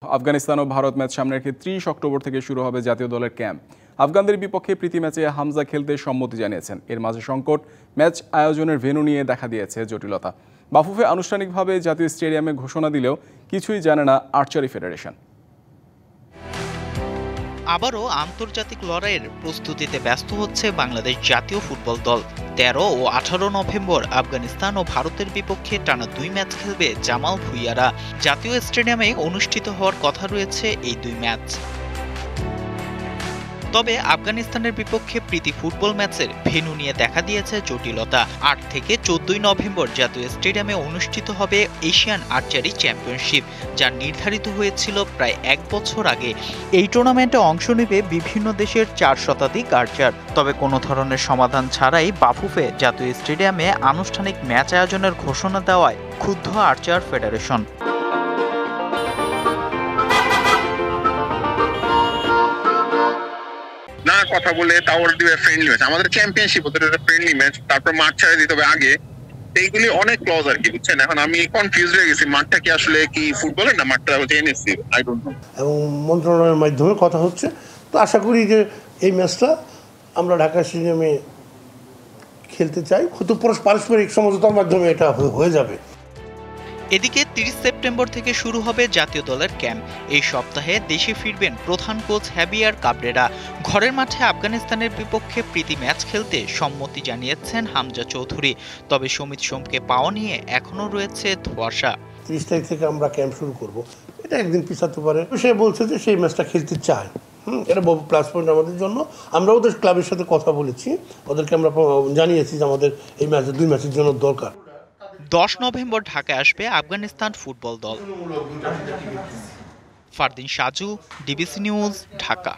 আফগানিস্তান ও Bharat match সামনে রেখে ৩০ October থেকে শুরু হবে জাতীয় দলের ক্যাম্প। আফগানদের বিপক্ষে প্রীতি ম্যাচে হামজা খেলতে সম্মতি জানিয়েছেন। এর মাঝে সংকট, ম্যাচ আয়োজনের ভেন্যু নিয়ে দেখা দিয়েছে জটিলতা। বাফুফে আনুষ্ঠানিকভাবে জাতীয় স্টেডিয়ামে ঘোষণা দিলেও কিছুই জানে না আর্চারি ফেডারেশন। আবারও আন্তর্জাতিক লড়াইয়ের প্রস্তুতিতে ব্যস্ত হচ্ছে বাংলাদেশ জাতীয় ফুটবল দল। ১৩ ও ১৮ নভেম্বর আফগানিস্তান ও ভারতের বিপক্ষে টানা ২ ম্যাচ খেলবে জামাল ভুঁইয়ারা। জাতীয় স্টেডিয়ামে অনুষ্ঠিত হওয়ার কথা রয়েছে এই ২ ম্যাচ। তবে আফগানিস্তানের বিপক্ষে প্রীতি ফুটবল ম্যাচের ভেন্যু নিয়ে দেখা দিয়েছে জটিলতা। ৮ থেকে ১৪ নভেম্বর জাতীয় স্টেডিয়ামে অনুষ্ঠিত হবে এশিয়ান আর্চারি চ্যাম্পিয়নশিপ, যা নির্ধারিত হয়েছিল প্রায় ১ বছর আগে। এই টুর্নামেন্টে অংশ নেবে বিভিন্ন দেশের ৪ শতাধিক আর্চার। তবে কোনো ধরনের সমাধান ছাড়াই বাফুফে জাতীয় স্টেডিয়ামে আনুষ্ঠানিক ম্যাচ আয়োজনের ঘোষণা দেওয়ায় ক্ষুব্ধ আর্চার ফেডারেশন। না কথা বলে তাও দিবে ফ্রেন্ডলি ম্যাচ, আমাদের চ্যাম্পিয়নশিপ ওদের ফ্রেন্ডলি ম্যাচ, তারপর মাঠ ছেড়ে দিতে হবে আগে। এইগুলি অনেক ক্লজ আর কি, বুঝছেন? এখন আমি কনফিউজ হয়ে গেছি, মাঠটা কি আসলে কি ফুটবলের না মাঠটা এনএসসি, আই ডোন্ট নো। এবং মন্ত্রণালয়ের মাধ্যমে কথা হচ্ছে, তো আশা করি যে এই ম্যাচটা আমরা ঢাকা স্টেডিয়ামে খেলতে চাই, হয়তো পারস্পরিক সমঝোতার মাধ্যমে এটা হয়ে যাবে। এদিকে ৩০ সেপ্টেম্বর থেকে শুরু হবে জাতীয় দলের ক্যাম্প। এই সপ্তাহে দেশে ফিরবেন প্রধান কোচ হ্যাভিয়ার কাবরেরা। ঘরের মাঠে আফগানিস্তানের বিপক্ষে প্রীতি ম্যাচ খেলতে সম্মতি জানিয়েছেন হামজা চৌধুরী। তবে সমিত সোমকে পাওয়া নিয়ে এখনো রয়েছে ধোঁয়াশা। ৩০ তারিখ থেকে আমরা ক্যাম্প শুরু করব, এটা একদিন পিছাতে পারে। সে বলছে যে সেই ম্যাচটা খেলতে চায়। এটা বহু প্লাস পয়েন্ট আমাদের জন্য। আমরা ওদের ক্লাবের সাথে কথা বলেছি, ওদেরকে আমরা জানিয়েছি যে আমাদের এই ম্যাচে ২ ম্যাচের জন্য দরকার। ১০ নভেম্বর ঢাকায় আসবে আফগানিস্তান ফুটবল দল। Fardin Saju, DBC news, Dhaka.